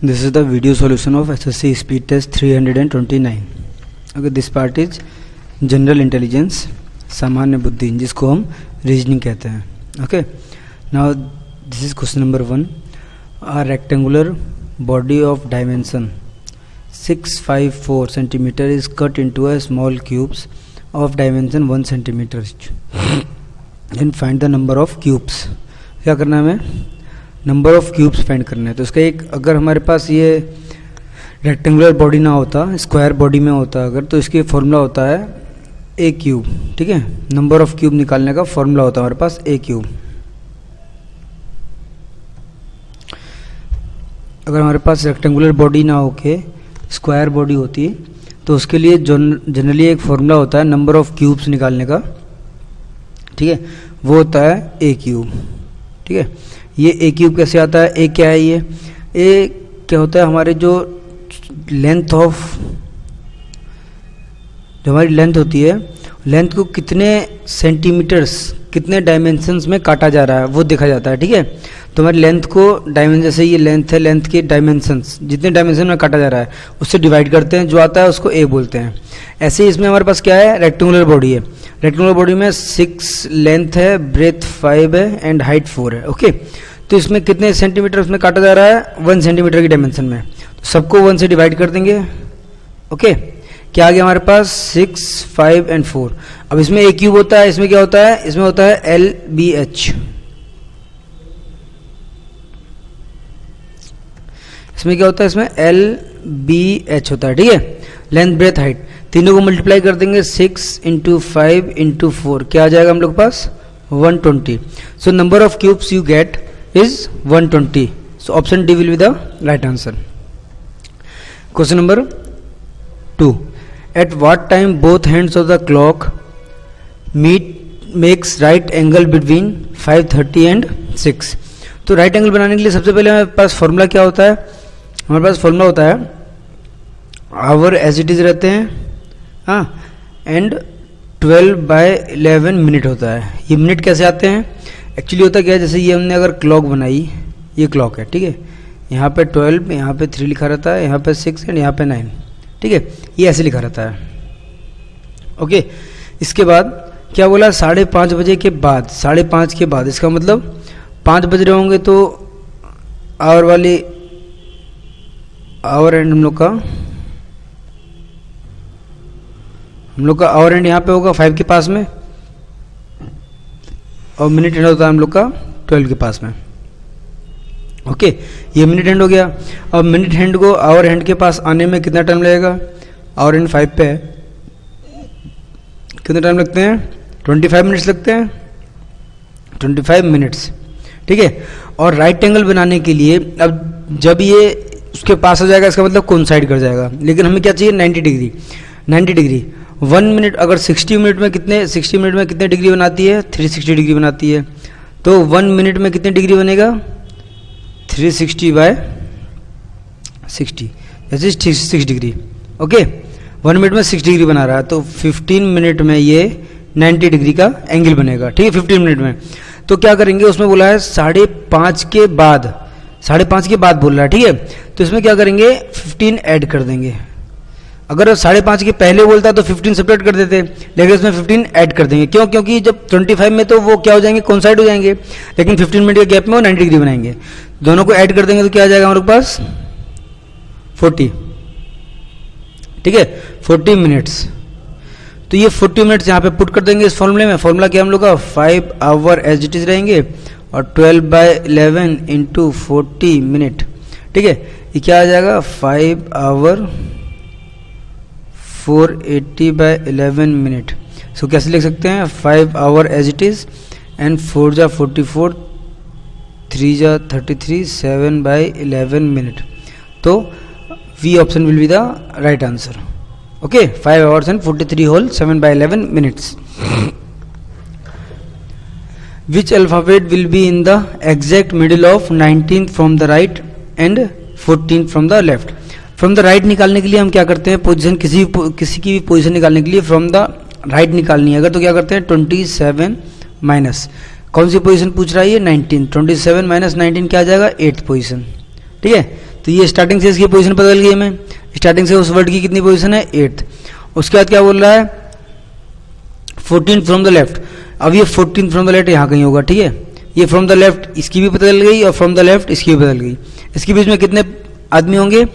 This is the video solution of SSC speed test 329. Okay, this part is general intelligence, सामान्य बुद्धि, जिसको हम reasoning कहते हैं. Okay, now this is question number 1. A rectangular body of dimension 654 centimeter is cut into a small cubes of dimension 1 centimeter. And find the number of cubes. क्या करना है हमें? नंबर ऑफ क्यूब्स फाइंड करना है. तो इसका एक, अगर हमारे पास ये रेक्टेंगुलर बॉडी ना होता, स्क्वायर बॉडी में होता अगर, तो इसकी फॉर्मूला होता है ए क्यूब. ठीक है, नंबर ऑफ क्यूब निकालने का फॉर्मूला होता है हमारे पास ए क्यूब. अगर हमारे पास रेक्टेंगुलर बॉडी ना होके स्क्वायर बॉडी होती तो उसके लिए जनरली एक फॉर्मूला होता है नंबर ऑफ क्यूब्स निकालने का. ठीक है, वो होता है ए क्यूब. ठीक है, ये ए क्यूब कैसे आता है? ए क्या है? ये क्या होता है? हमारे जो लेंथ ऑफ, जो हमारी लेंथ होती है, लेंथ को कितने सेंटीमीटर्स, कितने डायमेंशंस में काटा जा रहा है वो देखा जाता है. ठीक है, तो हमारी लेंथ को डायमेंशन, जैसे ये लेंथ है, लेंथ के डायमेंशंस जितने डायमेंशन में काटा जा रहा है उससे डिवाइड करते हैं, जो आता है उसको ए बोलते हैं. ऐसे ही इसमें हमारे पास क्या है? रेक्टेंगुलर बॉडी है. रेक्टेंगुलर बॉडी में 6 लेंथ है, ब्रेथ 5 है एंड हाइट 4 है. ओके, तो इसमें कितने सेंटीमीटर उसमें काटा जा रहा है? 1 सेंटीमीटर की डायमेंशन में. तो सबको 1 से डिवाइड कर देंगे. ओके, क्या आ गया हमारे पास? 6, 5 एंड 4. अब इसमें ए क्यूब होता है, इसमें क्या होता है? इसमें होता है एल बी एच. इसमें क्या होता है? इसमें एल बी एच होता है. ठीक है, लेंथ ब्रेथ हाइट, तीनों को मल्टीप्लाई कर देंगे. 6 इंटू 5 इंटू 4, क्या आ जाएगा हम लोग के पास? 120. So number of cubes you get is 120. So option D will be the right answer. Question number 2. At what time both hands of the clock makes right angle between 5:30 and 6? तो right angle बनाने के लिए सबसे पहले हमारे पास formula क्या होता है? हमारे पास फॉर्मूला होता है आवर एज इट इज रहते हैं, हाँ, एंड 12/11 मिनट होता है. ये मिनट कैसे आते हैं? एक्चुअली होता क्या है, जैसे ये हमने अगर क्लॉक बनाई, ये क्लॉक है. ठीक है, यहाँ पे 12, यहाँ पे 3 लिखा रहता है, यहाँ पे 6 एंड यहाँ पे 9. ठीक है, ये ऐसे लिखा रहता है. ओके, इसके बाद क्या बोला? 5:30 बजे के बाद. 5:30 के बाद, इसका मतलब 5 बज रहे होंगे तो आवर वाली, आवर एंड हम लोग का आवर एंड यहाँ पे होगा 5 के पास में, और मिनट एंड होता है हम लोग का 12 के पास में. ओके, ये मिनट एंड हो गया. अब मिनट हैंड को आवर हैंड के पास आने में कितना टाइम लगेगा? आवर हैंड 5 पे है, कितना टाइम लगते हैं? 25 मिनट्स लगते हैं. 25 मिनट्स. ठीक है, और राइट एंगल बनाने के लिए अब जब ये उसके पास हो जाएगा, इसका मतलब कोइंसाइड कर जाएगा. लेकिन हमें क्या चाहिए? 90 डिग्री. 90 डिग्री 1 मिनट, अगर 60 मिनट में कितने डिग्री बनाती है? 360 डिग्री बनाती है. तो 1 मिनट में कितने डिग्री बनेगा? 360/60, जैसे 6 डिग्री. ओके, 1 मिनट में 6 डिग्री बना रहा है, तो 15 मिनट में ये 90 डिग्री का एंगल बनेगा. ठीक है, 15 मिनट में. तो क्या करेंगे? उसमें बोला है 5:30 के बाद, 5:30 के बाद बोल रहा है. ठीक है, तो इसमें क्या करेंगे? 15 ऐड कर देंगे. अगर 5:30 के पहले बोलता तो 15 सेपरेट कर देते, लेकिन इसमें 15 ऐड कर देंगे. क्यों? क्योंकि जब 25 में तो वो क्या हो जाएंगे? कोइंसाइड हो जाएंगे, लेकिन 15 मिनट के गैप में वो 90 डिग्री बनाएंगे. दोनों को ऐड कर देंगे तो क्या आ जाएगा हमारे पास? 40. ठीक है, 40 मिनट्स. तो ये 40 मिनट्स यहाँ पे पुट कर देंगे इस फॉर्मूले में. फॉर्मूला क्या हम लोग का? 5 आवर एज इट इज रहेंगे, और 12/11 इंटू 40 मिनट. ठीक है, ये क्या आ जाएगा? 5 आवर 480/11 मिनट. सो कैसे लिख सकते हैं? 5 hour as it is and 4 जा 44, 3 जा 33, 7/11 मिनट. तो V option will be the right answer. Okay, 5 hours and 43 whole 7/11 minutes. Which alphabet will be in the exact middle of 19 from the right end 14 from the left? From the right निकालने के लिए हम क्या करते हैं? Position, किसी की भी पोजीशन निकालने के लिए फ्रॉम द राइट निकालनी है अगर, तो क्या करते हैं? 27 माइनस, कौन सी पोजीशन पूछ रहा है? ये 19. 27 - 19 क्या आ जाएगा? 8th position. ठीक है, तो ये स्टार्टिंग से इसकी पोजीशन बदल गई हमें, स्टार्टिंग से उस वर्ड की कितनी पोजीशन है 8th। उसके बाद क्या बोल रहा है 14 फ्रॉम द लेफ्ट। अब ये 14 फ्रॉम द लेफ्ट यहाँ कहीं होगा, ठीक है। ये फ्रॉम द लेफ्ट इसकी भी बदल गई और फ्रॉम द लेफ्ट इसकी भी बदल गई। इसके बीच में कितने आदमी होंगे,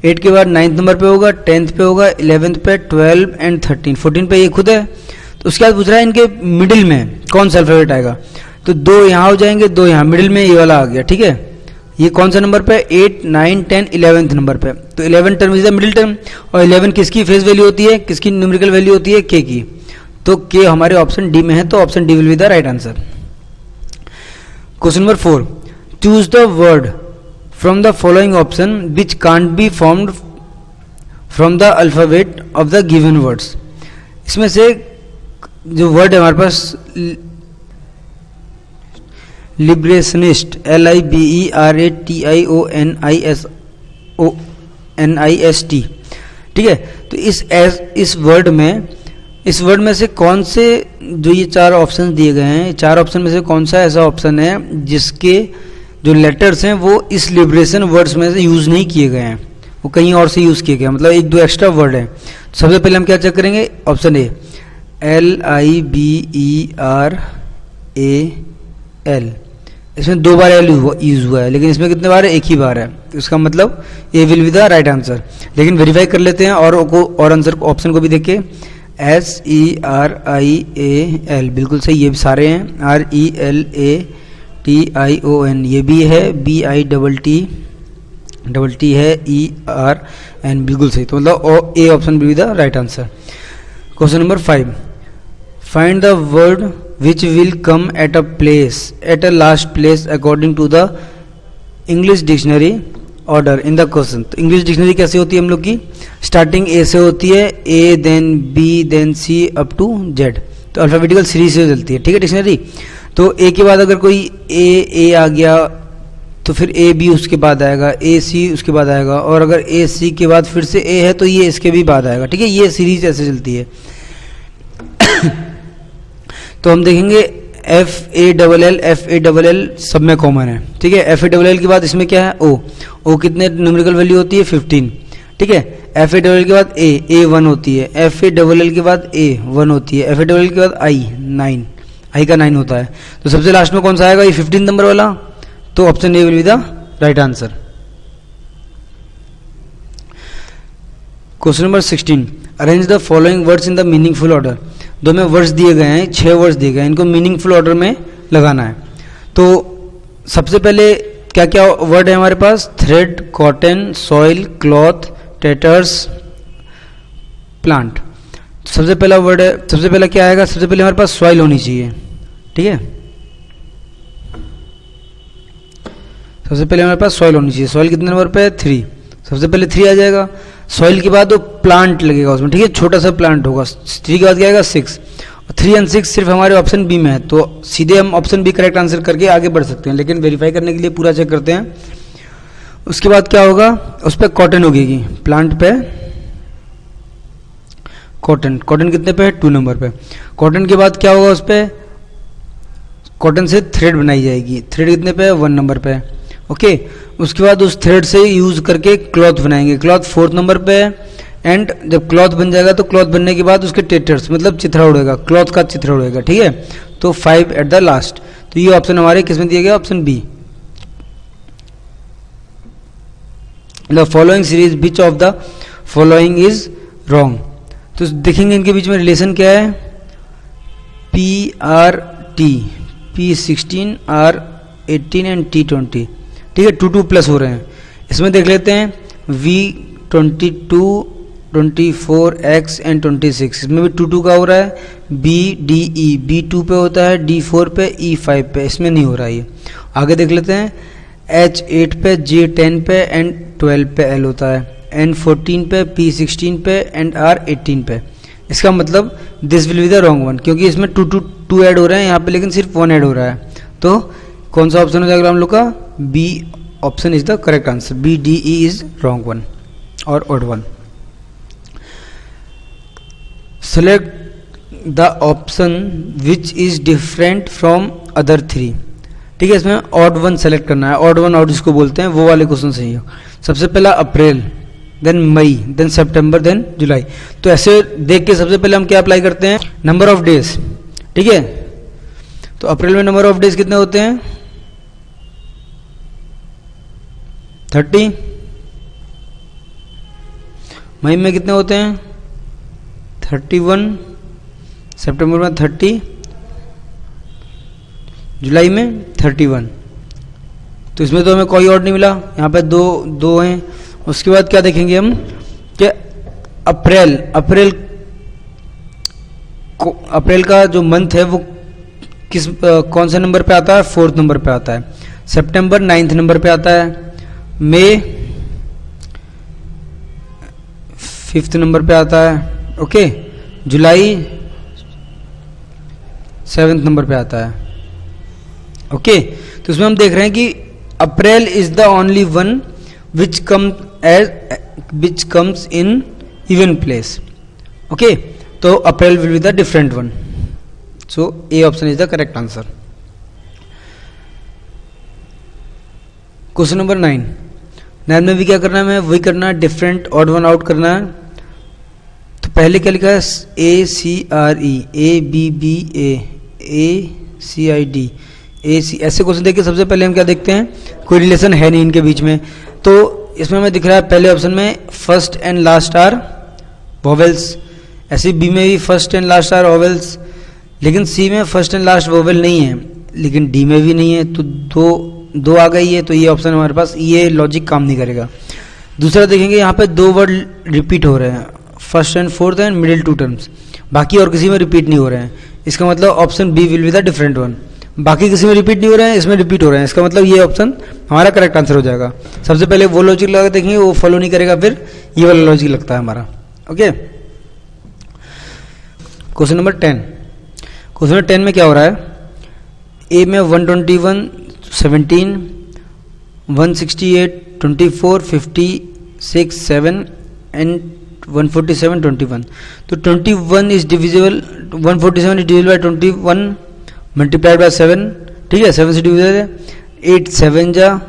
8 के बाद 9th नंबर पे होगा, 10th पे होगा, 11th पे, 12 एंड 13, 14 पे ये खुद है। तो उसके बाद पूछ रहा है इनके मिडिल में कौन सा अल्फाबेट आएगा, तो 2 यहाँ हो जाएंगे, 2 यहाँ, मिडिल में ये वाला आ गया, ठीक है। ये कौन सा नंबर पे 8, 9, 10, 11th नंबर पे, तो 11 term is the middle term. और 11 किसकी फेस वैल्यू होती है, किसकी न्यूमेरिकल वैल्यू होती है, के की। तो के हमारे ऑप्शन डी में है, तो option D will be the right answer. Question number 4, choose the word from the following option which can't be formed from the alphabet of the given words. इसमें से जो वर्ड है हमारे पास लिबरेशनिस्ट, LIBERATIONIST, ठीक है। तो इस वर्ड में से कौन से जो ये 4 ऑप्शन दिए गए हैं, 4 ऑप्शन में से कौन सा ऐसा ऑप्शन है जिसके जो लेटर्स हैं वो इस लिबरेशन वर्ड्स में से यूज़ नहीं किए गए हैं, वो कहीं और से यूज़ किए गए, मतलब 1-2 एक्स्ट्रा वर्ड है। सबसे पहले हम क्या चेक करेंगे, ऑप्शन ए LIBERAL, इसमें 2 बार एल यूज हुआ है, लेकिन इसमें कितने बार है, 1 ही बार है। तो इसका मतलब A will be the right answer. लेकिन वेरीफाई कर लेते हैं और आंसर ऑप्शन को भी देखें। SERIAL बिल्कुल सही, ये भी सारे हैं। RELATION ये भी है, BITT है, ERN बिल्कुल सही। तो मतलब A option will be the right answer. Question number 5, find the word which will come at a last place according to the English dictionary order in the question। तो English dictionary कैसे होती है हम लोग की, स्टार्टिंग ए से होती है, A then B then C up to Z, तो अल्फाबेटिकल सीरीज से चलती है, ठीक है डिक्शनरी। तो ए के बाद अगर कोई ए आ गया तो फिर ए बी उसके बाद आएगा, ए सी उसके बाद आएगा, और अगर ए सी के बाद फिर से ए है तो ये इसके भी बाद आएगा, ठीक है। ये सीरीज ऐसे चलती है। तो हम देखेंगे FALL सब में कॉमन है, ठीक है। FALL के बाद इसमें क्या है, ओ कितने न्यूमेरिकल वैल्यू होती है 15, ठीक है। FALL के बाद A 1 होती है, FALL के बाद A 1 होती है, FALL के बाद I का 9 होता है। तो सबसे लास्ट में कौन सा आएगा, ये 15 नंबर वाला, तो option A will be the right answer. Question number 16, arrange the following words in the meaningful order. 2 में वर्ड्स दिए गए हैं, 6 वर्ड्स दिए गए हैं, इनको मीनिंगफुल ऑर्डर में लगाना है। तो सबसे पहले क्या क्या वर्ड है हमारे पास, thread, cotton, soil, cloth, tatters, plant. सबसे पहला वर्ड है, सबसे पहला क्या आएगा, सबसे पहले हमारे पास सॉइल होनी चाहिए, ठीक है। सबसे पहले हमारे पास सॉइल होनी चाहिए। सॉइल कितने नंबर पे है, 3, सबसे पहले 3 आ जाएगा। सॉइल के बाद वो प्लांट लगेगा उसमें, ठीक है, छोटा सा प्लांट होगा। 3 के बाद क्या आएगा, 6, और 3 और 6 सिर्फ हमारे ऑप्शन बी में है, तो सीधे हम ऑप्शन बी करेक्ट आंसर करके आगे बढ़ सकते हैं, लेकिन वेरीफाई करने के लिए पूरा चेक करते हैं। उसके बाद क्या होगा, उस पर कॉटन होगी, प्लांट पे कॉटन, कॉटन कितने पे है, 2 नंबर पे। कॉटन के बाद क्या होगा, उस पर कॉटन से थ्रेड बनाई जाएगी, थ्रेड कितने पे है, 1 नंबर पे, ओके। उसके बाद उस थ्रेड से यूज करके क्लॉथ बनाएंगे, क्लॉथ 4th नंबर पे है। एंड जब क्लॉथ बन जाएगा तो क्लॉथ बनने के बाद उसके टेटर्स मतलब चिथड़ा उड़ेगा, क्लॉथ का चिथड़ा उड़ेगा, ठीक है। तो 5 एट द लास्ट। तो ये ऑप्शन हमारे किस में दिया गया, option B. The following series which of the following is wrong. तो देखेंगे इनके बीच में रिलेशन क्या है, PRT, P16, R18 and T20, ठीक है। 2 प्लस हो रहे हैं। इसमें देख लेते हैं V22, 24X एंड 26, इसमें भी 2 का हो रहा है। BDE, B2 पे होता है, D4 पे, E5 पे, इसमें नहीं हो रहा है ये। आगे देख लेते हैं H8 पे, J10 पे एंड 12 पे L होता है, N14 पे, P16 पे एंड R18 पे। इसका मतलब this will be the wrong one, क्योंकि इसमें 2 ऐड हो रहे हैं यहाँ पे, लेकिन सिर्फ 1 ऐड हो रहा है। तो कौन सा ऑप्शन हो जाएगा हम लोग का, B option is the correct answer. BDE is wrong one और odd one. Select the option which is different from other 3। ठीक है, इसमें ऑड वन सेलेक्ट करना है, ऑड वन आउट जिसको बोलते हैं, वो वाले क्वेश्चन सही हो। सबसे पहला अप्रैल, देन मई, देन सितंबर, देन जुलाई। तो ऐसे देख के सबसे पहले हम क्या अप्लाई करते हैं, नंबर ऑफ डेज। ठीक है, तो अप्रैल में नंबर ऑफ डेज कितने होते हैं 30, मई में कितने होते हैं 31, सितंबर में 30, जुलाई में 31। तो इसमें तो हमें कोई और नहीं मिला, यहाँ पे दो हैं। उसके बाद क्या देखेंगे हम कि अप्रैल का जो मंथ है वो कौन से नंबर पे आता है, 4th नंबर पे आता है। सितंबर 9th नंबर पे आता है। मई 5th नंबर पे आता है। ओके, जुलाई 7th नंबर पे आता है। ओके, तो इसमें हम देख रहे हैं कि April is the only one which comes in even place. Okay, तो April will be the different one. So A option is the correct answer. Question number 9 में भी क्या करना है, हमें वही करना है, डिफरेंट ऑड वन आउट करना है। तो पहले क्या लिखा है, ACRE, ABBA, ACID, AC, ऐसे क्वेश्चन देखिए। सबसे पहले हम क्या देखते हैं, कोई रिलेशन है नहीं इनके बीच में। तो इसमें हमें दिख रहा है पहले ऑप्शन में first and last are vowels, ऐसे बी में भी first and last are vowels, लेकिन सी में फर्स्ट एंड लास्ट वोवेल नहीं है, लेकिन डी में भी नहीं है। तो दो आ गई है, तो ये ऑप्शन हमारे पास, ये लॉजिक काम नहीं करेगा। दूसरा देखेंगे, यहाँ पे 2 वर्ड रिपीट हो रहे हैं, first and fourth and middle 2 terms, बाकी और किसी में रिपीट नहीं हो रहे हैं। इसका मतलब option B will be the different one. बाकी किसी में रिपीट नहीं हो रहे हैं, इसमें रिपीट हो रहे हैं, इसका मतलब ये ऑप्शन हमारा करेक्ट आंसर हो जाएगा। सबसे पहले वो लॉजिक लगा देखेंगे, वो फॉलो नहीं करेगा, फिर ये वाला लॉजिक लगता है हमारा। Okay, question number 10। Question number 10 में क्या हो रहा है, ए में 121, 17, 168, 24, 56, 7 एंड 147, 21। तो 21 is divisible, 147 is divisible by 21 multiplied by 7। ठीक है, 7 से डिविजिबल है, 8 7 जा,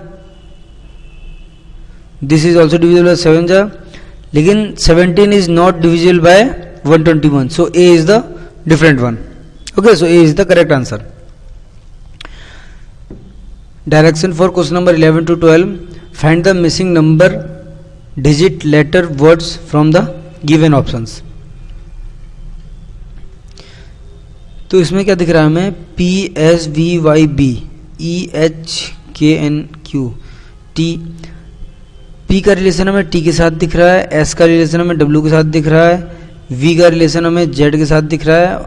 this is also divisible by 7 जा, लेकिन 17 is not divisible by 121, so A is the different one. Okay, so A is the correct answer. Direction for question number 11 to 12, find the missing number, digit, letter, words from the given options. तो इसमें क्या दिख रहा है हमें, PSVYB, EHKNQ, T, P का relation हमें T के साथ दिख रहा है, S का रिलेशन हमें W के साथ दिख रहा है, V का रिलेशन हमें Z के साथ दिख रहा है,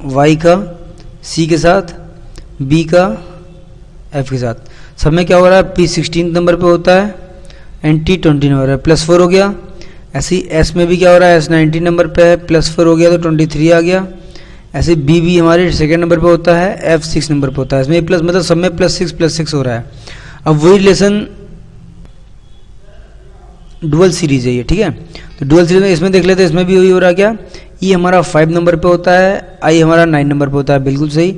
Y का C के साथ, B का F के साथ। सब में क्या हो रहा है, P 16 नंबर पे होता है एंड T 20 नंबर है, +4 हो गया। ऐसे ही S में भी क्या हो रहा है, S 19 नंबर पे है, +4 हो गया तो 23 आ गया। ऐसे B भी हमारे सेकेंड नंबर पे होता है, F 6 नंबर पे होता है। इसमें प्लस मतलब सब में +6 हो रहा है। अब वही रिलेशन डुअल सीरीज है ये, ठीक है। तो डुअल सीरीज में इसमें देख लेते हैं, इसमें भी वही हो रहा है क्या, E हमारा 5 नंबर पे होता है, I हमारा 9 नंबर पे होता है, बिल्कुल सही।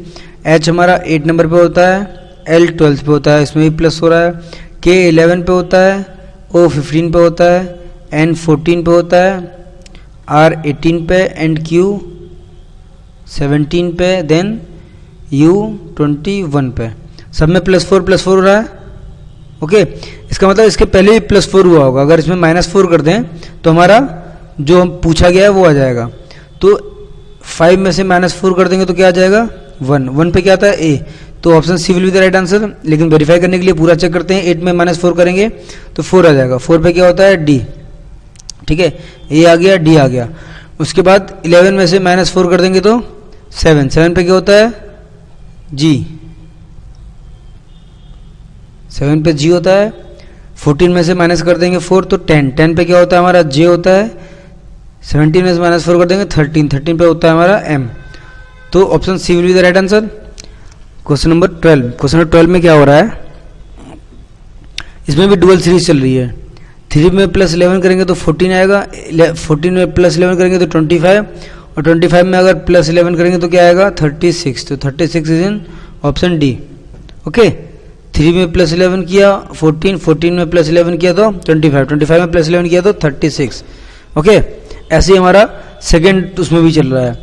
H हमारा 8 नंबर पे होता है, L 12 पे होता है, इसमें भी प्लस हो रहा है। K 11 पे होता है, O 15 पे होता है, N 14 पे होता है, R 18 पे एंड Q 17 पे, देन U 21 पे। सब में +4 हो रहा है। ओके, इसका मतलब इसके पहले भी +4 हुआ होगा। अगर इसमें -4 कर दें तो हमारा जो हम पूछा गया है वो आ जाएगा। तो 5 में से -4 कर देंगे तो क्या आ जाएगा, 1 पे क्या आता है, A। तो option C will be the right answer. लेकिन वेरीफाई करने के लिए पूरा चेक करते हैं, 8 में -4 करेंगे तो 4 आ जाएगा। 4 पे क्या होता है, D। ठीक है, A आ गया, D आ गया। उसके बाद 11 में से -4 कर देंगे तो 7 पे क्या होता है, G। 7 पे G होता है। 14 में से माइनस कर देंगे 4 तो 10 पे क्या होता है हमारा, J होता है। 17 में से -4 कर देंगे 13 पे होता है हमारा M। तो option C will be the right answer. Question number 12 में क्या हो रहा है, इसमें भी डुअल सीरीज चल रही है। 3 में +11 करेंगे तो 14 आएगा, 14 में +11 करेंगे तो 25, और 25 में अगर +11 करेंगे तो क्या आएगा, 36। तो 36 is in option D. Okay, 3 में प्लस 11 किया 14, 14 में प्लस 11 किया तो 25, 25 में प्लस 11 किया तो 36। ओके, ऐसे ही हमारा सेकेंड उसमें भी चल रहा है।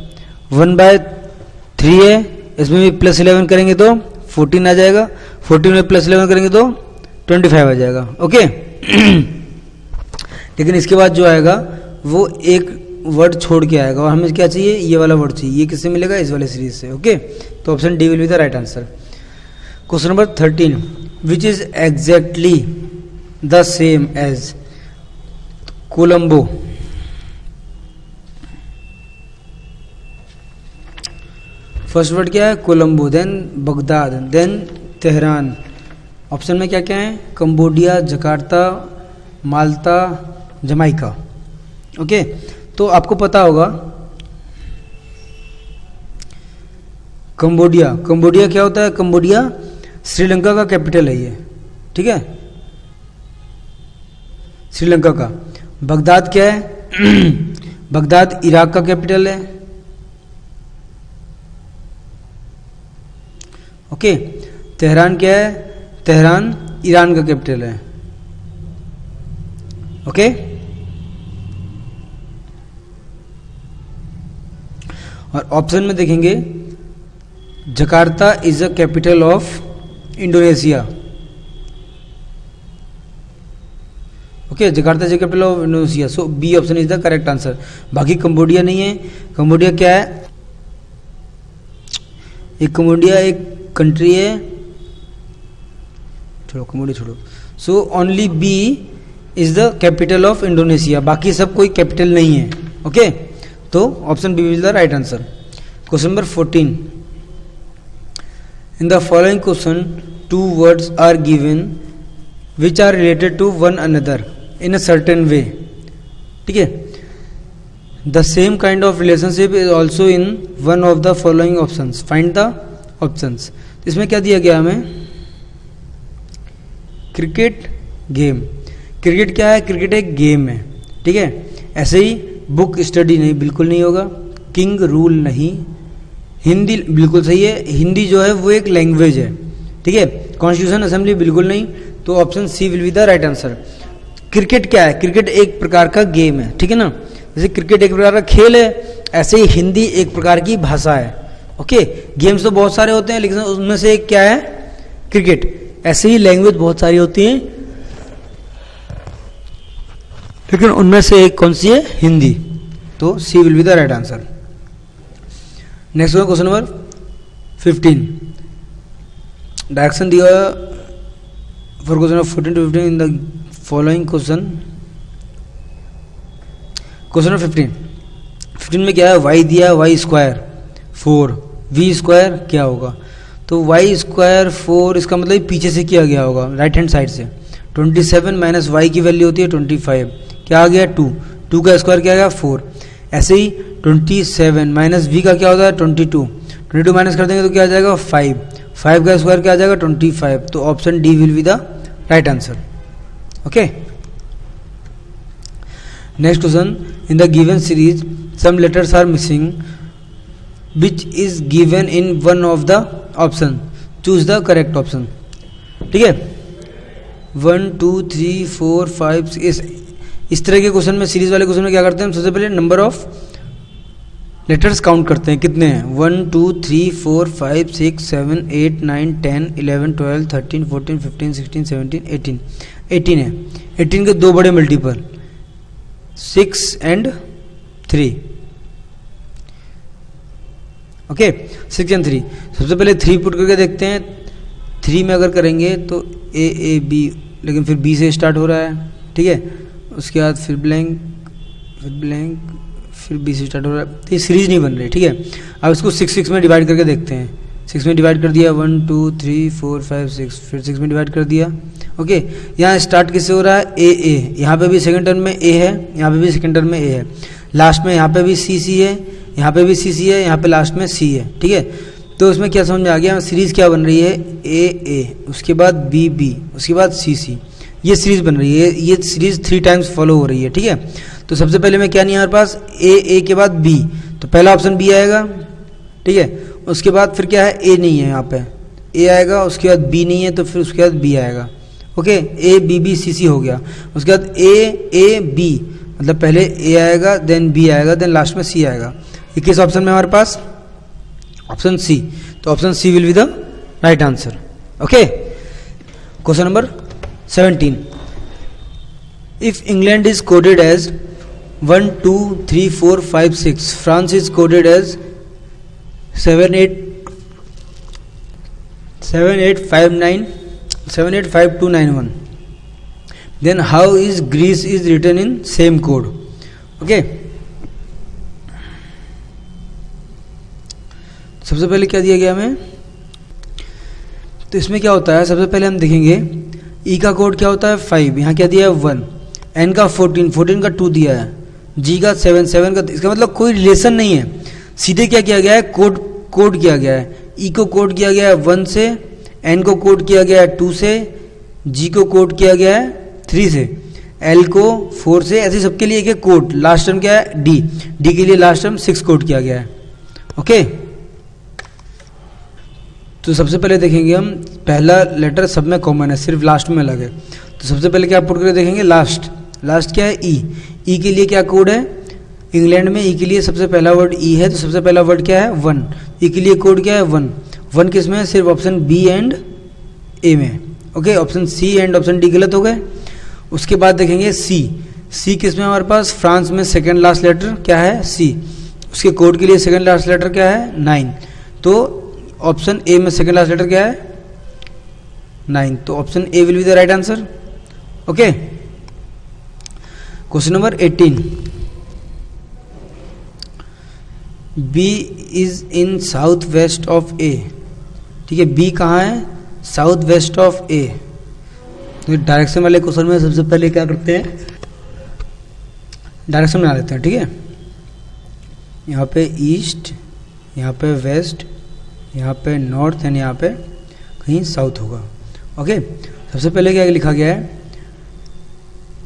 1/3 है, इसमें भी प्लस 11 करेंगे तो 14 आ जाएगा, 14 में प्लस 11 करेंगे तो 25 आ जाएगा। ओके लेकिन इसके बाद जो आएगा वो एक वर्ड छोड़ के आएगा और हमें क्या चाहिए, ये वाला वर्ड चाहिए। ये किससे मिलेगा, इस वाले सीरीज से। ओके तो option D will be the right answer. Question number 13, which is exactly the same as Colombo. First word क्या है, Colombo, then Baghdad, then Tehran. Option में क्या क्या है, Cambodia, Jakarta, Malta, Jamaica. Okay तो आपको पता होगा कंबोडिया, कंबोडिया क्या होता है, कंबोडिया श्रीलंका का कैपिटल है ये, ठीक है, श्रीलंका का। बगदाद क्या है बगदाद इराक का कैपिटल है। ओके तेहरान क्या है, तेहरान ईरान का कैपिटल है। ओके और ऑप्शन में देखेंगे Jakarta is the capital of Indonesia. Okay Jakarta is the capital of Indonesia, so B option is the correct answer. बाकी कंबोडिया नहीं है, कंबोडिया क्या है, एक कंबोडिया एक कंट्री है, छोड़ो कंबोडिया छोड़ो। So only B is the capital of Indonesia, बाकी सब कोई कैपिटल नहीं है। ओके तो option B is the right answer. Question number 14, in the following question 2 words are given which are related to one another in a certain way. ठीक है, the same kind of relationship is also in one of the following options, find the options. इसमें क्या दिया गया हमें, cricket game. Cricket क्या है, cricket एक गेम है, ठीक है। ऐसे ही बुक स्टडी नहीं, बिल्कुल नहीं होगा। किंग रूल नहीं। हिंदी बिल्कुल सही है, हिंदी जो है वो एक लैंग्वेज है, ठीक है। कॉन्स्टिट्यूशन असेंबली बिल्कुल नहीं, तो option C will be the right answer. Cricket क्या है, क्रिकेट एक प्रकार का गेम है, ठीक है ना। जैसे क्रिकेट एक प्रकार का खेल है, ऐसे ही हिंदी एक प्रकार की भाषा है। ओके गेम्स तो बहुत सारे होते हैं, लेकिन उनमें से एक क्या है, क्रिकेट। ऐसे ही लैंग्वेज बहुत सारी होती हैं, लेकिन उनमें से एक कौन सी है, हिंदी। तो C will be the right answer. Next question number 15, direction दिया for question number 14 to 15 in the following question. Question number 15 में क्या है, y दिया है, y स्क्वायर 4, v स्क्वायर क्या होगा, तो y स्क्वायर 4 इसका मतलब पीछे से किया गया होगा, राइट हैंड साइड से। 27 माइनस y की वैल्यू होती है 25, क्या आ गया 2 का स्क्वायर क्या आ गया 4। ऐसे ही 27 माइनस v का क्या होता है 22 माइनस कर देंगे तो क्या आ जाएगा 5 का स्क्वायर क्या आ जाएगा 25। तो option D will be the right answer. Okay next question, in the given series some letters are missing which is given in one of the option, choose the correct option. ठीक है, 1 2 3 4 5 इस तरह के question में, series वाले question में क्या करते हैं हम, सबसे पहले नंबर ऑफ लेटर्स काउंट करते हैं, कितने हैं 1 2 3 4 5 6 7 8 9 10 11 12 13 14 15 16 17 18 है। 18 के 2 बड़े मल्टीपल 6 and 3। ओके 6 and 3, सबसे पहले 3 पुट करके देखते हैं। 3 में अगर करेंगे तो A B, लेकिन फिर B से स्टार्ट हो रहा है, ठीक है। उसके बाद फिर ब्लैंक फिर B से स्टार्ट हो रहा है, तो ये सीरीज नहीं बन रही, ठीक है। अब इसको 6 में डिवाइड करके देखते हैं। 6 में डिवाइड कर दिया, 1 2 3 4 5 6, फिर 6 में डिवाइड कर दिया। ओके यहाँ स्टार्ट किससे हो रहा है, A, यहाँ पे भी सेकंड टर्म में A है, यहाँ पे भी सेकंड टर्म में A है, लास्ट में यहाँ पे भी C है, यहाँ पे भी C है, यहाँ पे लास्ट में C है, ठीक है। तो उसमें क्या समझ में आ गया, सीरीज क्या बन रही है, A, उसके बाद B, उसके बाद C, ये सीरीज बन रही है। ये सीरीज 3 टाइम्स फॉलो हो रही है, ठीक है। तो सबसे पहले में क्या नहीं है हमारे पास, A के बाद B, तो पहला ऑप्शन B आएगा, ठीक है। उसके बाद फिर क्या है, A नहीं है यहाँ पे, ए आएगा, उसके बाद बी नहीं है तो फिर उसके बाद बी आएगा। Okay, A B B C C हो गया, उसके बाद ए बी, मतलब पहले ए आएगा देन बी आएगा देन लास्ट में सी आएगा। ये किस ऑप्शन में हमारे पास? Option C. तो option C will be the right answer. Okay, question number 17। If England is coded as 1 2 3 4 5 6, France is coded as 7 8 5 9 7 8 5 2 9 1, then how is Greece is written in same code? Okay, सबसे पहले क्या दिया गया हमें? तो इसमें क्या होता है, सबसे पहले हम देखेंगे ई का कोड क्या होता है 5, यहाँ क्या दिया है 1, एन का 14 का 2 दिया है, जी का 7 का, इसका मतलब कोई रिलेशन नहीं है, सीधे क्या किया गया है, कोड किया गया है। ई को कोड किया गया है 1 से, एन को कोड किया गया है 2 से, जी को कोड किया गया है 3 से, एल को 4 से, ऐसे सबके लिए एक कोड। लास्ट टर्म क्या है डी के लिए लास्ट टर्म 6 कोड किया गया है। ओके, तो सबसे पहले देखेंगे हम, पहला लेटर सब में कॉमन है, सिर्फ लास्ट में अलग है। तो सबसे पहले क्या पुट करके देखेंगे, लास्ट क्या है ई के लिए क्या कोड है, इंग्लैंड में ई के लिए सबसे पहला वर्ड ई है, तो सबसे पहला वर्ड क्या है 1, ई के लिए कोड क्या है 1 किस में है, सिर्फ ऑप्शन बी एंड ए में। Okay, option C and option D गलत हो गए। उसके बाद देखेंगे सी किस में हमारे पास, फ्रांस में सेकंड लास्ट लेटर क्या है सी, उसके कोड के लिए सेकंड लास्ट लेटर क्या है 9, तो ऑप्शन ए में सेकंड लास्ट लेटर क्या है 9, तो option A will be the right answer. Okay, question number 18। B is in south west of A, ठीक है, बी कहाँ है, साउथ वेस्ट ऑफ ए। तो डायरेक्शन वाले क्वेश्चन में सबसे पहले क्या करते हैं, डायरेक्शन बना लेते हैं, ठीक है, यहाँ पे ईस्ट, यहाँ पे वेस्ट, यहाँ पे नॉर्थ एंड यहाँ पे कहीं साउथ होगा। ओके, सबसे पहले क्या लिखा गया है,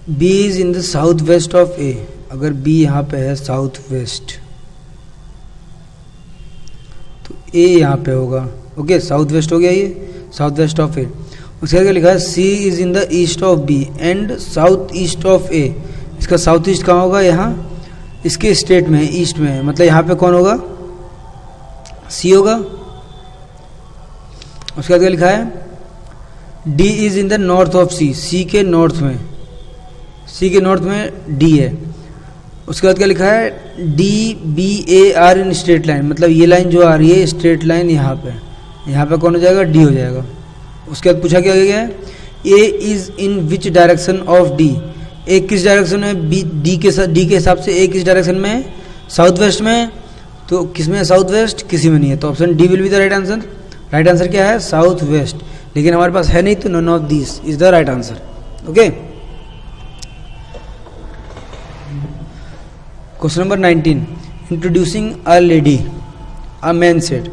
B is in the south west of A, अगर बी यहाँ पे है साउथ वेस्ट तो ए यहाँ पे होगा। ओके, साउथ वेस्ट हो गया ये, साउथ वेस्ट ऑफ ए। उसके आगे लिखा है C is in the east of B and south east of A, इसका साउथ ईस्ट कहाँ होगा, यहाँ इसके स्टेट में ईस्ट में, मतलब यहाँ पे कौन होगा, सी होगा। उसके आगे लिखा है D is in the north of C, C के नॉर्थ में डी है। उसके बाद क्या लिखा है D B A are in straight line, मतलब ये लाइन जो आ रही है स्ट्रेट लाइन यहाँ पे कौन हो जाएगा, डी हो जाएगा। उसके बाद पूछा क्या गया है, A is in which direction of D, A किस डायरेक्शन में, बी डी के हिसाब से ए किस डायरेक्शन में है, साउथ वेस्ट में, तो किस में है साउथ वेस्ट, किसी में नहीं है, तो option D will be the right answer. Right answer क्या है साउथ वेस्ट, लेकिन हमारे पास है नहीं, तो none of this is the right answer. Okay, question number 19। Introducing a lady a man said,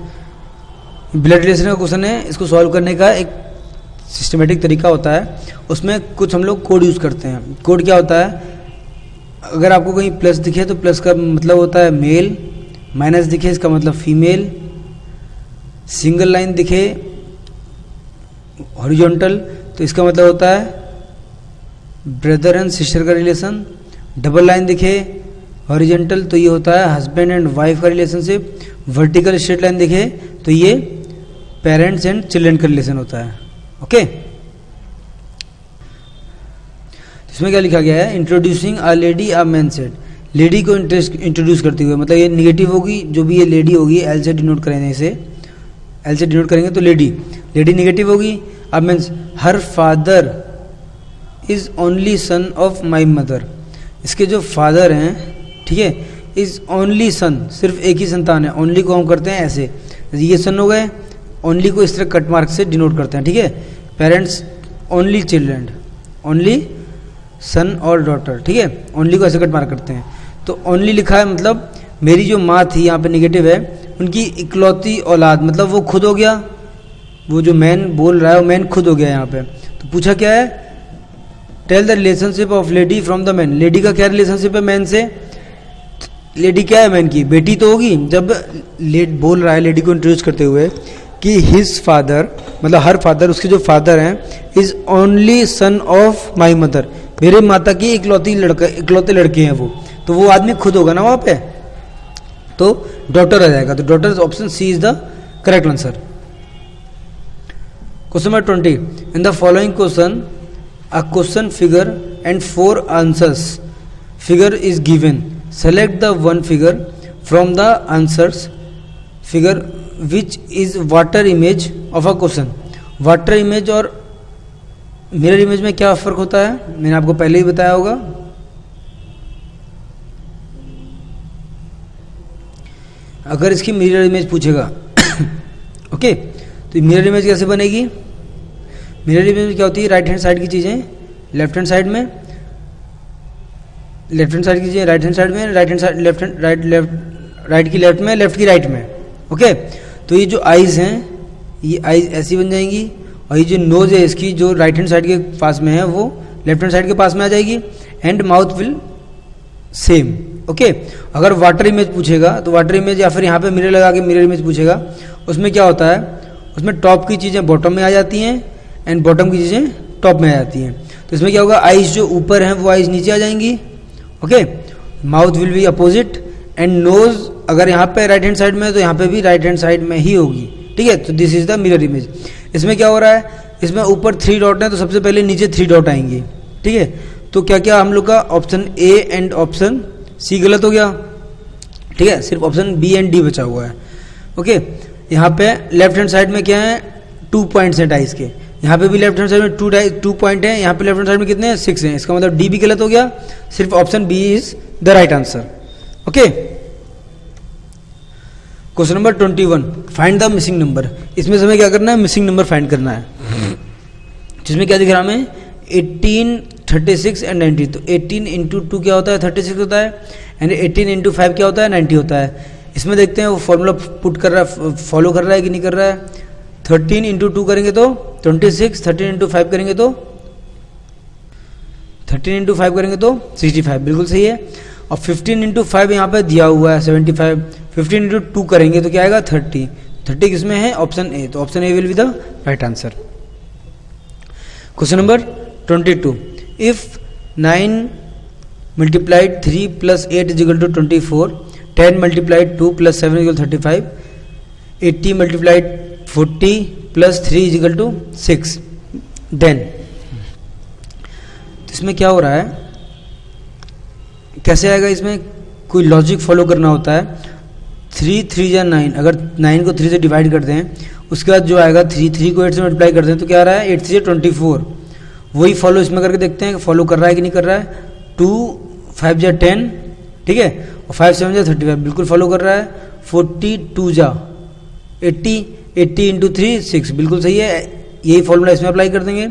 blood relation का क्वेश्चन है, इसको सॉल्व करने का एक सिस्टमेटिक तरीका होता है, उसमें कुछ हम लोग कोड यूज़ करते हैं। कोड क्या होता है, अगर आपको कहीं प्लस दिखे तो प्लस का मतलब होता है मेल, माइनस दिखे इसका मतलब फीमेल, सिंगल लाइन दिखे हॉरिजॉन्टल तो इसका मतलब होता है ब्रदर एंड सिस्टर का रिलेशन, डबल लाइन दिखे हॉरिजॉन्टल तो ये होता है हस्बैंड एंड वाइफ का रिलेशनशिप, वर्टिकल स्ट्रेट लाइन दिखे तो ये पेरेंट्स एंड चिल्ड्रन का रिलेशन होता है। ओके, इसमें क्या लिखा गया है, introducing a lady a man said, lady को इंट्रोड्यूस करते हुए, मतलब ये निगेटिव होगी, जो भी ये लेडी होगी एल से डिनोट करेंगे, इसे एल से डिनोट करेंगे तो लेडी निगेटिव होगी। अब means her father is only son of my mother, इसके जो फादर हैं, ठीक है, इज ओनली सन, सिर्फ एक ही संतान है, ओनली को हम करते हैं ऐसे, ये सन हो गए, ओनली को इस तरह कट मार्क से डिनोट करते हैं, ठीक है, parents only children, only son और डॉटर, ठीक है, ओनली को ऐसे कट मार्क करते हैं। तो ओनली लिखा है मतलब मेरी जो माँ थी, यहाँ पे निगेटिव है, उनकी इकलौती औलाद, मतलब वो खुद हो गया, वो जो मैन बोल रहा है वो मैन खुद हो गया यहाँ पे। तो पूछा क्या है, tell the relationship of lady from the man, lady का क्या रिलेशनशिप है मैन से, लेडी क्या है मैन की बेटी तो होगी, जब बोल रहा है लेडी को इंट्रोड्यूस करते हुए कि हिज फादर, मतलब हर फादर, उसके जो फादर हैं, is only son of my mother, मेरे माता की इकलौते लड़के हैं वो, तो वो आदमी खुद होगा ना वहाँ पे, तो डॉटर आ जाएगा, तो daughter option C is the correct answer. Question number 20, in the following question a question figure and 4 answers figure is given, select the one figure from the answers figure which is water image of a question. Water image और mirror image में क्या फर्क होता है, मैंने आपको पहले ही बताया होगा। अगर इसकी मिरर इमेज पूछेगा ओके, तो मिरर इमेज कैसे बनेगी? मिरर इमेज में क्या होती है, राइट हैंड साइड की चीज़ें लेफ्ट हैंड साइड में, लेफ्ट हैंड साइड की चीज़ें राइट हैंड साइड में, right hand side left hand right की लेफ्ट में, लेफ्ट की राइट में। ओके, तो ये जो आईज हैं, ये आईज ऐसी बन जाएंगी, और ये जो नोज है इसकी, जो राइट हैंड साइड के पास में है, वो लेफ्ट हैंड साइड के पास में आ जाएगी, and mouth will same. Okay, अगर वाटर इमेज पूछेगा तो वाटर इमेज, या फिर यहाँ पे मिरर लगा के मिरर इमेज पूछेगा, उसमें क्या होता है, उसमें टॉप की चीज़ें बॉटम में आ जाती हैं एंड बॉटम की चीज़ें टॉप में आ जाती हैं। तो इसमें क्या होगा, आइज जो ऊपर हैं वो आइज नीचे आ जाएंगी। Okay, mouth will be opposite, and nose अगर यहाँ पे राइट हैंड साइड में है तो यहाँ पे भी राइट हैंड साइड में ही होगी। ठीक है, तो this is the mirror image. इसमें क्या हो रहा है, इसमें ऊपर 3 डॉट है, तो सबसे पहले नीचे 3 डॉट आएंगी। ठीक है, तो क्या क्या हम लोग का option A and option C गलत हो गया। ठीक है, सिर्फ ऑप्शन बी एंड डी बचा हुआ है। ओके, यहाँ पे लेफ्ट हैंड साइड में क्या है, 2 पॉइंट्स हैं डाइस के, यहाँ पे भी लेफ्ट हैंड साइड में 2 पॉइंट है, यहाँ पे लेफ्ट हैंड साइड में कितने हैं, 6 हैं। इसका मतलब डी भी गलत हो गया, सिर्फ option B is the right answer. Okay, question number 21, find the missing number. इसमें हमें क्या करना है, मिसिंग नंबर फाइंड करना है, जिसमें क्या दिख रहा है हमें, 18, 36 एंड 90। तो 18 इंटू 2 क्या होता है, 36 होता है, एंड 18 इंटू 5 क्या होता है, 90 होता है। इसमें देखते हैं वो फॉर्मूला पुट कर रहा है, फॉलो कर रहा है कि नहीं कर रहा है। 13 इंटू 2 करेंगे तो 26, 13 इंटू 5 करेंगे तो 13 इंटू 5 करेंगे तो 65, बिल्कुल सही है। और 15 इंटू 5 यहाँ पे दिया हुआ है 75, 15 इंटू 2 करेंगे तो क्या आएगा, 30। 30 किसमें है, ऑप्शन ए, तो option A will be the right answer. Question number 22, if 9 multiplied 3 plus 8 is equal to 24, 10 multiplied 2 plus 7 is equal 35, 80 multiplied 40 plus 3 is equal to 6, then. तो इसमें क्या हो रहा है, कैसे आएगा, इसमें कोई लॉजिक फॉलो करना होता है। 3 3 या 9, अगर 9 को 3 से डिवाइड कर दें, उसके बाद जो आएगा 3 को 8 से मल्टीप्लाई कर दें तो क्या आ रहा है, 8 से 24। वही फॉलो इसमें करके देखते हैं फॉलो कर रहा है कि नहीं कर रहा है। 2 5 जा 10, ठीक है, और 5 7 जा 35, बिल्कुल फॉलो कर रहा है। 42 जा 80, 80 इंटू 3 6, बिल्कुल सही है। यही फॉर्मूला इसमें अप्लाई कर देंगे।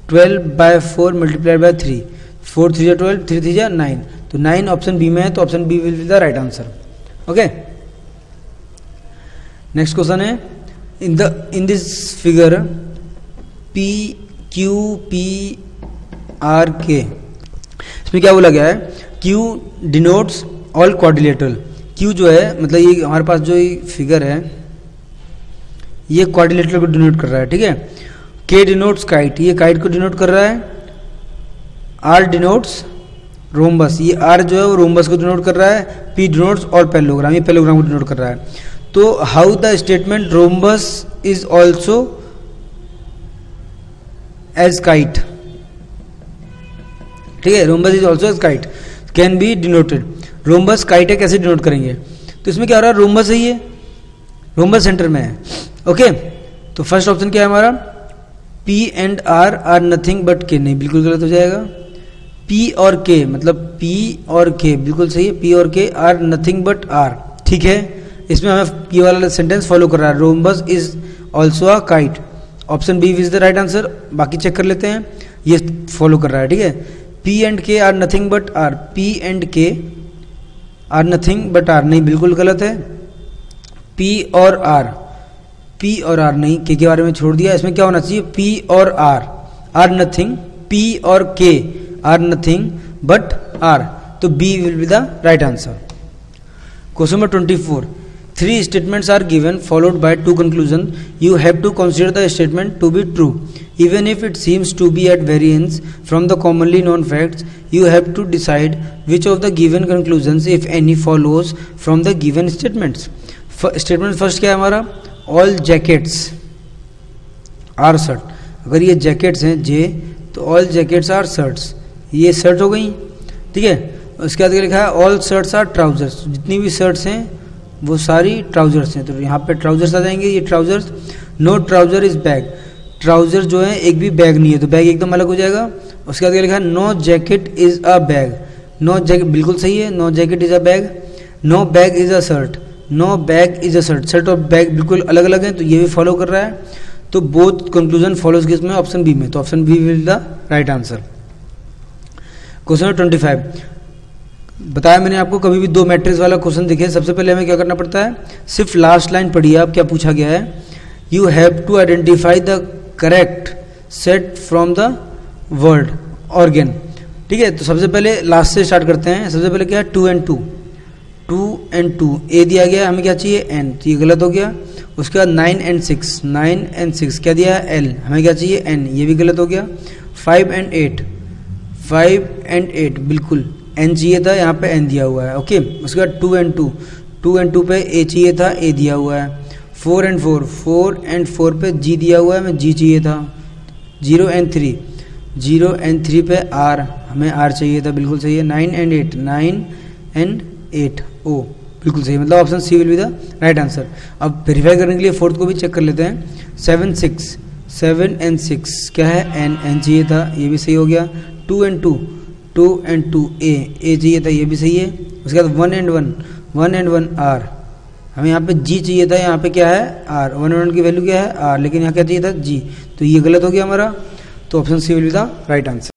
12/4 मल्टीप्लाइड बाय 3, 4 3 जा 12, 3 3 जा 9, तो 9 ऑप्शन बी में है, तो option B will be the right answer. Okay, next question है, in this figure P Q P R K, इसमें क्या बोला गया है, Q denotes all quadrilateral. Q जो है, मतलब ये हमारे पास जो ये फिगर है ये क्वाड्रिलेटरल को डिनोट कर रहा है। ठीक है, के डिनोट्स काइट, ये काइट को डिनोट कर रहा है। आर डिनोट्स रोम्बस, ये आर जो है वो रोम्बस को डिनोट कर रहा है। पी डिनोट्स ऑल पैरेललोग्राम, ये पैरेललोग्राम को डिनोट कर रहा है। तो how the statement rhombus is also as kite, ठीक है, rhombus is also as kite can be denoted. Rhombus kite है, कैसे डिनोट करेंगे, तो इसमें क्या हो रहा है, रोम्बस है, ये रोम्बस सेंटर में है। ओके, तो फर्स्ट ऑप्शन क्या है हमारा, P and R are nothing but K, नहीं, बिल्कुल गलत हो जाएगा। P और K, मतलब P और K बिल्कुल सही है, P और K are nothing but R, ठीक है। इसमें हमें P वाला सेंटेंस फॉलो कर रहा है, rhombus is also a kite, option B is the right answer. बाकी चेक कर लेते हैं, ये फॉलो कर रहा है। ठीक है, P and K are nothing but R, P and K are nothing but R, नहीं, बिल्कुल गलत है। P और R, P और R नहीं, K के बारे में छोड़ दिया। इसमें क्या होना चाहिए, P और R आर नथिंग, P और K are nothing but R, तो B will be the right answer. Question number 24, 3 statements are given followed by 2 conclusions. You have to consider the statement to be true. Even if it seems to be at variance from the commonly known facts, you have to decide which of the given conclusions, if any, follows from the given statements. Statement first क्या है हमारा? All jackets are shirt. अगर ये jackets हैं जे, तो all jackets are shirts. ये shirt हो गई, ठीक है. उसके बाद लिखा है all shirts are trousers. जितनी भी शर्ट्स हैं वो सारी ट्राउजर्स हैं, तो यहाँ पे ट्राउजर्स आ जाएंगे. ये trousers. No trouser is bag. Trouser जो है एक भी बैग नहीं है, तो बैग एकदम अलग हो जाएगा. उसके बाद क्या लिखा है? No jacket is a bag. No jacket बिल्कुल सही है. No jacket is a bag. No bag is a shirt. No bag is a shirt. Shirt और बैग बिल्कुल अलग अलग हैं, तो ये भी फॉलो कर रहा है. तो बोथ कंक्लूजन फॉलोज किस में? ऑप्शन बी में. तो option B will the right answer. Question 25 बताया मैंने आपको, कभी भी 2 मैट्रिक्स वाला क्वेश्चन दिखे, सबसे पहले हमें क्या करना पड़ता है? सिर्फ लास्ट लाइन पढ़िए आप, क्या पूछा गया है. You have to identify the correct set from the word organ. ठीक है, तो सबसे पहले लास्ट से स्टार्ट करते हैं. सबसे पहले क्या है? 2 and 2. 2 and 2 ए दिया गया, हमें क्या चाहिए? एन, तो ये गलत हो गया. उसके बाद 9 and 6. 9 and 6 क्या दिया है? एल, हमें क्या चाहिए? एन, ये भी गलत हो गया. 5 and 8. 5 and 8 बिल्कुल एन चाहिए था, यहाँ पे एन दिया हुआ है. ओके. उसके बाद 2 and 2. 2 and 2 पे ए चाहिए था, ए दिया हुआ है. 4 and 4. 4 and 4 पे जी दिया हुआ है, हमें जी चाहिए था. 0 and 3. 0 and 3 पे आर, हमें आर चाहिए था, बिल्कुल सही है. 9 and 8. 9 and 8 ओ बिल्कुल सही, मतलब option C will be the right answer. अब वेरीफाई करने के लिए फोर्थ को भी चेक कर लेते हैं. 7 6. 7 and 6 क्या है? एन, एन चाहिए था, ये भी सही हो गया. 2 and 2. 2 and 2 ए चाहिए था, ये भी सही है. उसके बाद 1 and 1. 1 and 1 आर, हमें यहाँ पे जी चाहिए था, यहाँ पे क्या है? आर. 1 and 1 की वैल्यू क्या है? आर, लेकिन यहाँ क्या चाहिए था? जी, तो ये गलत हो गया हमारा. तो option C will be the right answer.